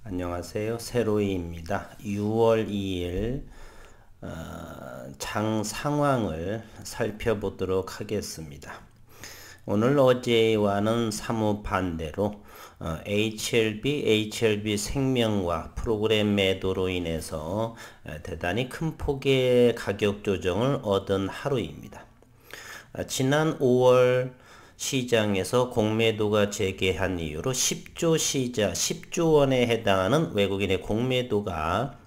안녕하세요. 세로이입니다. 6월 2일 장 상황을 살펴보도록 하겠습니다. 오늘 어제와는 사뭇 반대로 HLB 생명과 프로그램 매도로 인해서 대단히 큰 폭의 가격 조정을 얻은 하루입니다. 지난 5월 시장에서 공매도가 재개한 이후로 10조 원에 해당하는 외국인의 공매도가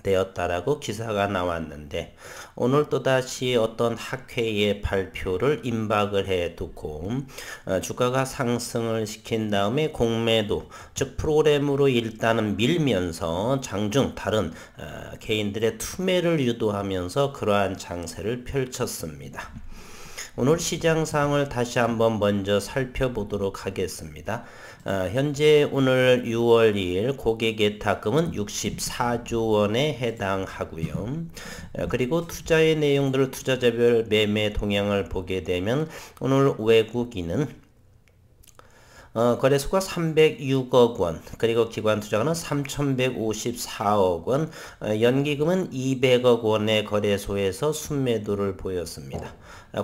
되었다라고 기사가 나왔는데, 오늘 또다시 어떤 학회의 발표를 임박을 해두고 주가가 상승을 시킨 다음에 공매도, 즉 프로그램으로 일단은 밀면서 장중 다른 개인들의 투매를 유도하면서 그러한 장세를 펼쳤습니다. 오늘 시장 상황을 다시 한번 먼저 살펴보도록 하겠습니다. 현재 오늘 6월 2일 고객 예탁금은 64조 원에 해당하고요. 그리고 투자의 내용들을 투자자별 매매 동향을 보게 되면 오늘 외국인은 거래소가 306억 원, 그리고 기관 투자가는 3,154억 원, 연기금은 200억 원의 거래소에서 순매도를 보였습니다.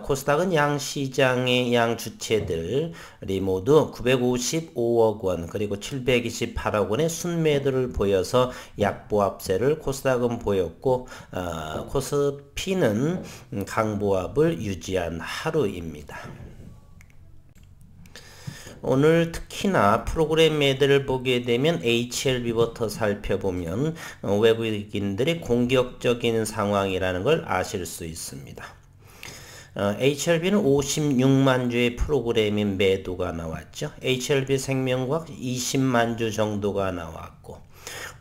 코스닥은 양 시장의 양 주체들이 모두 955억 원, 그리고 728억 원의 순매도를 보여서 약보합세를 코스닥은 보였고, 코스피는 강보합을 유지한 하루입니다. 오늘 특히나 프로그램 매들을 보게 되면 HLB부터 살펴보면 외국인들의 공격적인 상황이라는 걸 아실 수 있습니다. HLB는 56만 주의 프로그램인 매도가 나왔죠. HLB 생명과학 20만 주 정도가 나왔고,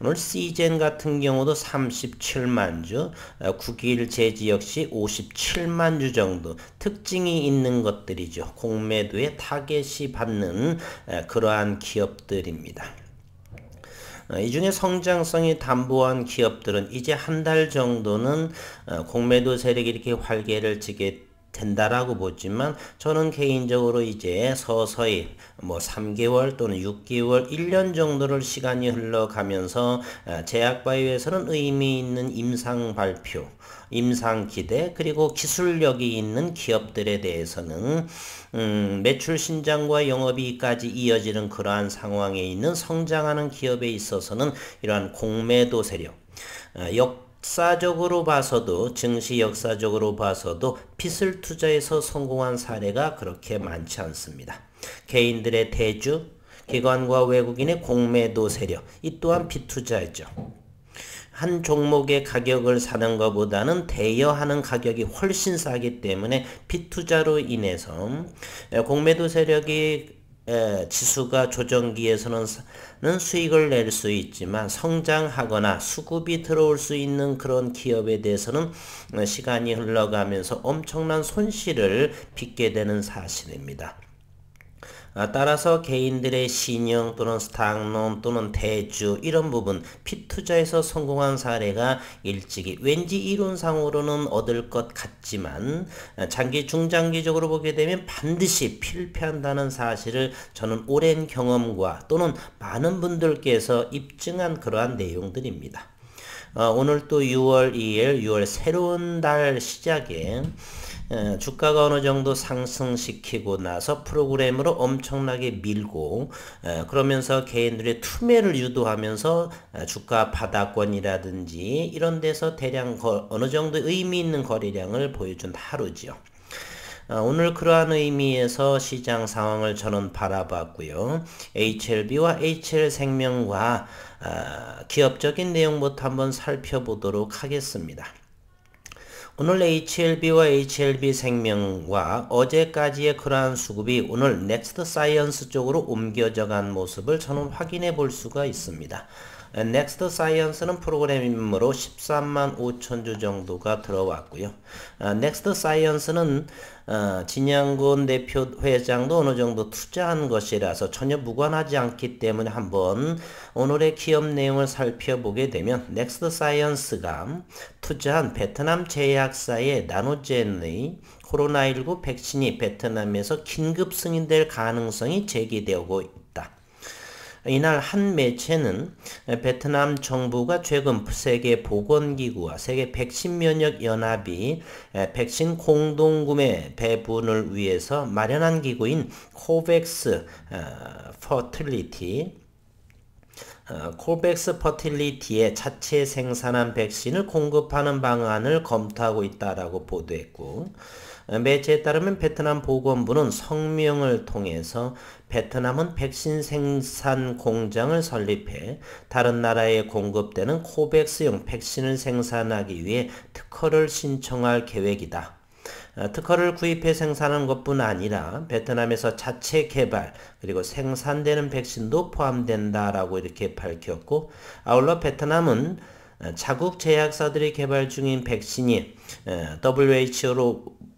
오늘 C젠 같은 경우도 37만 주, 9길 제지 역시 57만 주 정도 특징이 있는 것들이죠. 공매도에 타겟이 받는 그러한 기업들입니다. 이 중에 성장성이 담보한 기업들은 이제 한 달 정도는 공매도 세력이 이렇게 활개를 치게 된다라고 보지만, 저는 개인적으로 이제 서서히 3개월 또는 6개월, 1년 정도를 시간이 흘러가면서 제약바이오에서는 의미 있는 임상 발표, 임상 기대, 그리고 기술력이 있는 기업들에 대해서는 매출 신장과 영업이익까지 이어지는 그러한 상황에 있는 성장하는 기업에 있어서는 이러한 공매도 세력, 역사적으로 봐서도, 증시 역사적으로 봐서도 빚을 투자해서 성공한 사례가 그렇게 많지 않습니다. 개인들의 대주, 기관과 외국인의 공매도 세력, 이 또한 빚 투자죠. 한 종목의 가격을 사는 것보다는 대여하는 가격이 훨씬 싸기 때문에 빚 투자로 인해서 공매도 세력이 지수가 조정기에서는 수익을 낼 수 있지만, 성장하거나 수급이 들어올 수 있는 그런 기업에 대해서는 시간이 흘러가면서 엄청난 손실을 빚게 되는 사실입니다. 따라서 개인들의 신용 또는 스탁론 또는 대주, 이런 부분 빚 투자에서 성공한 사례가 일찍이 왠지 이론상으로는 얻을 것 같지만 장기 중장기적으로 보게 되면 반드시 필패한다는 사실을 저는 오랜 경험과 또는 많은 분들께서 입증한 그러한 내용들입니다. 오늘 또 6월 2일 6월 새로운 달 시작에 주가가 어느 정도 상승시키고 나서 프로그램으로 엄청나게 밀고, 그러면서 개인들의 투매를 유도하면서 주가 바닥권이라든지 이런 데서 대량 어느 정도 의미 있는 거래량을 보여준 하루죠. 오늘 그러한 의미에서 시장 상황을 저는 바라봤고요. HLB와 HL생명과 기업적인 내용부터 한번 살펴보도록 하겠습니다. 오늘 HLB와 HLB생명과 어제까지의 그러한 수급이 오늘 넥스트 사이언스 쪽으로 옮겨져 간 모습을 저는 확인해 볼 수가 있습니다. 넥스트 사이언스는 프로그램으로 13만 5천 주 정도가 들어왔고요. 넥스트 사이언스는 진양군 대표 회장도 어느 정도 투자한 것이라서 전혀 무관하지 않기 때문에 한번 오늘의 기업 내용을 살펴보게 되면, 넥스트 사이언스가 투자한 베트남 제약사의 나노젠의 코로나19 백신이 베트남에서 긴급 승인될 가능성이 제기되고 있다. 이날 한 매체는 베트남 정부가 최근 세계보건기구와 세계백신면역연합이 백신 공동구매 배분을 위해서 마련한 기구인 코백스 퍼틸리티의 자체 생산한 백신을 공급하는 방안을 검토하고 있다라고 보도했고, 매체에 따르면 베트남 보건부는 성명을 통해서 베트남은 백신 생산 공장을 설립해 다른 나라에 공급되는 코백스용 백신을 생산하기 위해 특허를 신청할 계획이다. 특허를 구입해 생산하는 것뿐 아니라 베트남에서 자체 개발 그리고 생산되는 백신도 포함된다라고 이렇게 밝혔고, 아울러 베트남은 자국 제약사들이 개발 중인 백신이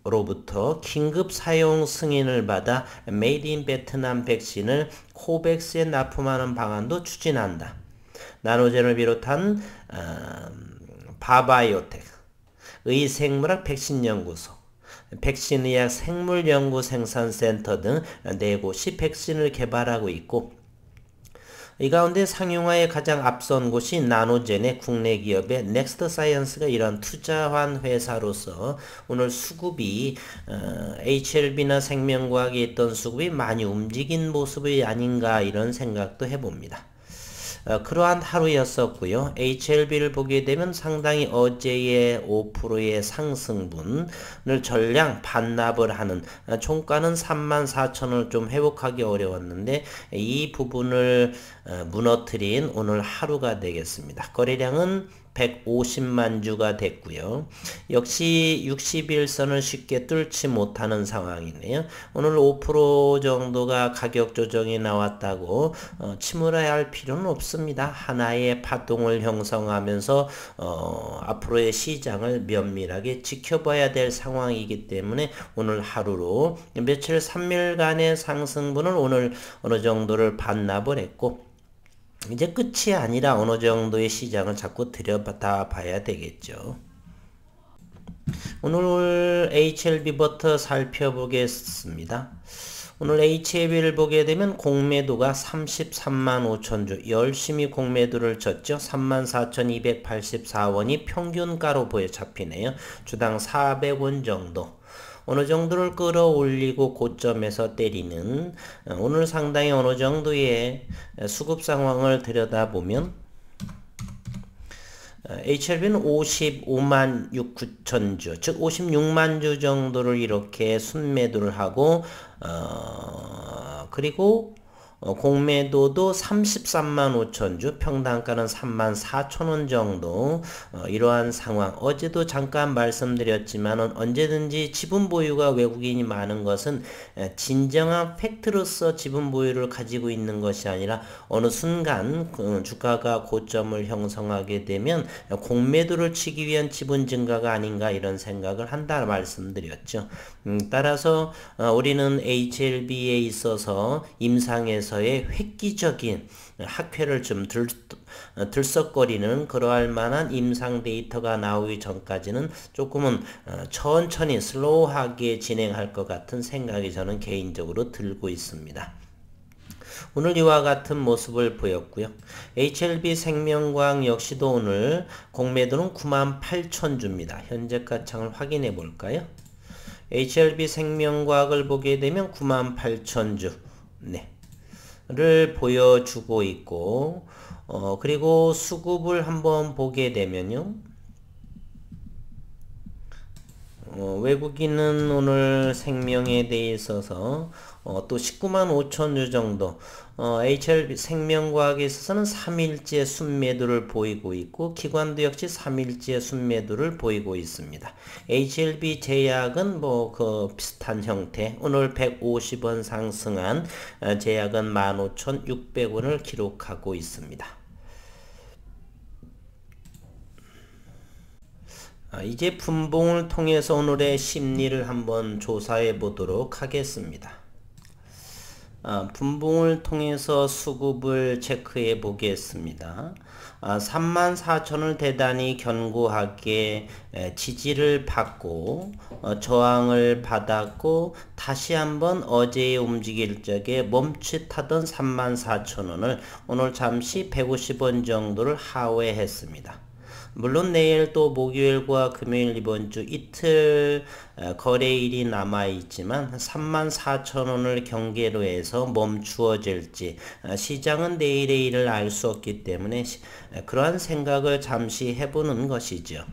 WHO로부터 긴급 사용 승인을 받아 메이드 인 베트남 백신을 코백스에 납품하는 방안도 추진한다. 나노젠을 비롯한 바바이오텍, 의생물학 백신연구소, 백신의학 생물연구생산센터 등 4곳이 백신을 개발하고 있고, 이 가운데 상용화에 가장 앞선 곳이 나노젠의 국내 기업의 넥스트 사이언스가 이런 투자한 회사로서 오늘 수급이 HLB나 생명과학에 있던 수급이 많이 움직인 모습이 아닌가 이런 생각도 해봅니다. 그러한 하루였었고요. HLB를 보게 되면 상당히 어제의 5%의 상승분을 전량 반납을 하는, 총가는 34,000원을 좀 회복하기 어려웠는데 이 부분을 무너뜨린 오늘 하루가 되겠습니다. 거래량은 150만 주가 됐고요. 역시 60일선을 쉽게 뚫지 못하는 상황이네요. 오늘 5% 정도가 가격 조정이 나왔다고 침울해야 할 필요는 없습니다. 하나의 파동을 형성하면서 앞으로의 시장을 면밀하게 지켜봐야 될 상황이기 때문에 오늘 하루로 며칠 3일간의 상승분을 오늘 어느 정도를 반납을 했고, 이제 끝이 아니라 어느 정도의 시장을 자꾸 들여다 봐야 되겠죠. 오늘 HLB부터 살펴보겠습니다. 오늘 HLB를 보게 되면 공매도가 33만 5천 주, 열심히 공매도를 쳤죠. 34,284원이 평균가로 잡히네요. 주당 400원 정도. 어느 정도를 끌어올리고 고점에서 때리는, 오늘 상당히 어느 정도의 수급 상황을 들여다보면 HLB는 55만 6천 주, 즉 56만 주 정도를 이렇게 순매도를 하고, 그리고 공매도도 33만 5천 주, 평당가는 3만 4천 원 정도, 이러한 상황. 어제도 잠깐 말씀드렸지만 언제든지 지분 보유가 외국인이 많은 것은 진정한 팩트로서 지분 보유를 가지고 있는 것이 아니라 어느 순간 주가가 고점을 형성하게 되면 공매도를 치기 위한 지분 증가가 아닌가 이런 생각을 한다 말씀드렸죠. 따라서 우리는 HLB에 있어서 임상에서의 획기적인 학회를 좀 들썩거리는 그러할 만한 임상 데이터가 나오기 전까지는 조금은 천천히 슬로우하게 진행할 것 같은 생각이 저는 개인적으로 들고 있습니다. 오늘 이와 같은 모습을 보였고요. HLB 생명과학 역시도 오늘 공매도는 98,000주입니다. 현재가 창을 확인해 볼까요? HLB 생명과학을 보게 되면 98,000주 를 보여주고 있고, 그리고 수급을 한번 보게 되면요. 외국인은 오늘 생명에 대해 있어서 또 19만 5천 주 정도, HLB 생명과학에 있어서는 3일째 순매도를 보이고 있고, 기관도 역시 3일째 순매도를 보이고 있습니다. HLB 제약은 비슷한 형태, 오늘 150원 상승한 제약은 15,600원을 기록하고 있습니다. 이제 분봉을 통해서 오늘의 심리를 한번 조사해 보도록 하겠습니다. 분봉을 통해서 수급을 체크해 보겠습니다. 34,000을 대단히 견고하게 지지를 받고 저항을 받았고 다시 한번 어제의 움직일 적에 멈칫하던 34,000원을 오늘 잠시 150원 정도를 하회했습니다. 물론 내일 또 목요일과 금요일 이번 주 이틀 거래일이 남아있지만 34,000원을 경계로 해서 멈추어질지 시장은 내일의 일을 알 수 없기 때문에 그러한 생각을 잠시 해보는 것이죠.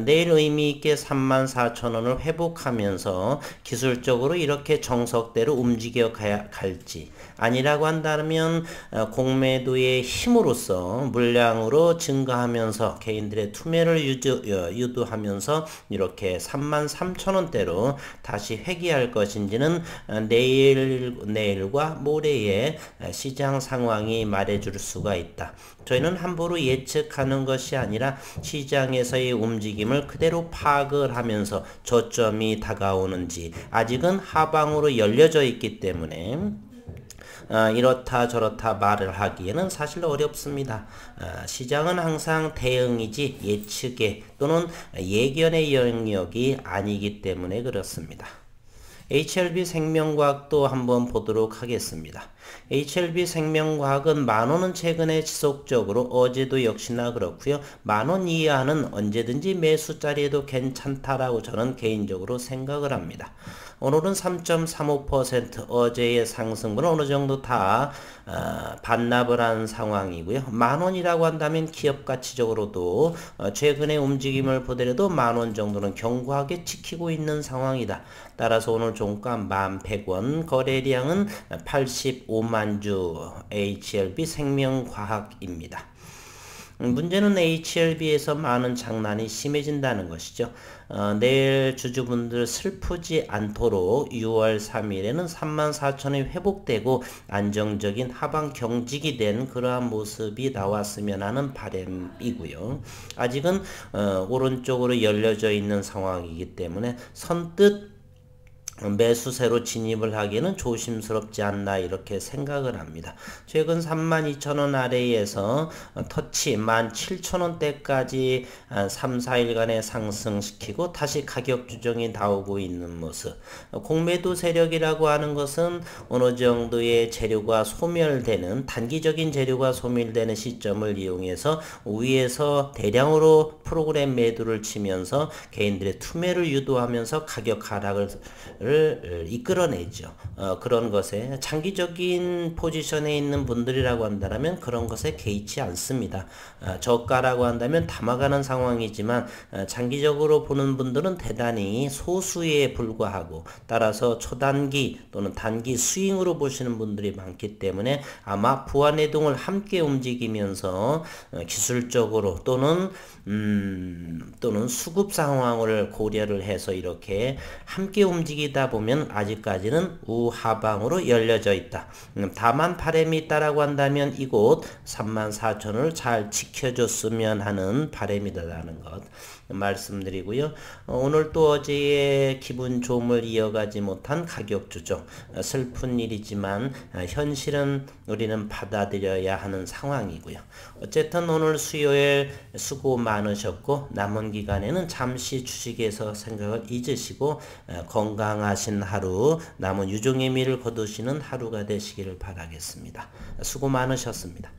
내일 의미있게 34,000원을 회복하면서 기술적으로 이렇게 정석대로 움직여 갈지 아니라고 한다면 공매도의 힘으로써 물량으로 증가하면서 개인들의 투매를 유도하면서 이렇게 33,000원대로 다시 회귀할 것인지는 내일과 모레의 시장 상황이 말해줄 수가 있다. 저희는 함부로 예측하는 것이 아니라 시장에서의 움직임을 그대로 파악을 하면서 저점이 다가오는지 아직은 하방으로 열려져 있기 때문에 이렇다 저렇다 말을 하기에는 사실 어렵습니다. 시장은 항상 대응이지 예측의 또는 예견의 영역이 아니기 때문에 그렇습니다. HLB 생명과학도 한번 보도록 하겠습니다. HLB 생명과학은 만원은 최근에 지속적으로 어제도 역시나 그렇고요. 만원 이하는 언제든지 매수 자리에도 괜찮다라고 저는 개인적으로 생각을 합니다. 오늘은 3.35% 어제의 상승분은 어느 정도 다 반납을 한 상황이고요. 만원이라고 한다면 기업가치적으로도 최근의 움직임을 보더라도 만원 정도는 견고하게 지키고 있는 상황이다. 따라서 오늘 종가 11,100원, 거래량은 85만 주 HLB 생명과학입니다. 문제는 HLB에서 많은 장난이 심해진다는 것이죠. 내일 주주분들 슬프지 않도록 6월 3일에는 34,000원이 회복되고 안정적인 하방 경직이 된 그러한 모습이 나왔으면 하는 바람이고요. 아직은 오른쪽으로 열려져 있는 상황이기 때문에 선뜻 매수세로 진입을 하기에는 조심스럽지 않나 이렇게 생각을 합니다. 최근 32,000원 아래에서 터치 17,000원대까지 3, 4일간에 상승시키고 다시 가격 조정이 나오고 있는 모습. 공매도 세력이라고 하는 것은 어느 정도의 재료가 소멸되는 단기적인 재료가 소멸되는 시점을 이용해서 위에서 대량으로 프로그램 매도를 치면서 개인들의 투매를 유도하면서 가격 하락을 이끌어내죠. 그런 것에 장기적인 포지션에 있는 분들이라고 한다면 그런 것에 개의치 않습니다. 저가라고 한다면 담아가는 상황이지만 장기적으로 보는 분들은 대단히 소수에 불과하고 따라서 초단기 또는 단기 스윙으로 보시는 분들이 많기 때문에 아마 부안해동을 함께 움직이면서 기술적으로 또는 수급 상황을 고려를 해서 이렇게 함께 움직이다 보면 아직까지는 우하방으로 열려져 있다. 다만 바람이 있다라고 한다면 이곳 34,000원을 잘 지켜줬으면 하는 바람이다라는 것 말씀드리고요. 오늘 또 어제의 기분 좋음을 이어가지 못한 가격 조정 슬픈 일이지만 현실은 우리는 받아들여야 하는 상황이고요. 어쨌든 오늘 수요일 수고 많으셨고 남은 기간에는 잠시 주식에서 생각을 잊으시고 건강하신 하루 남은 유종의 미를 거두시는 하루가 되시기를 바라겠습니다. 수고 많으셨습니다.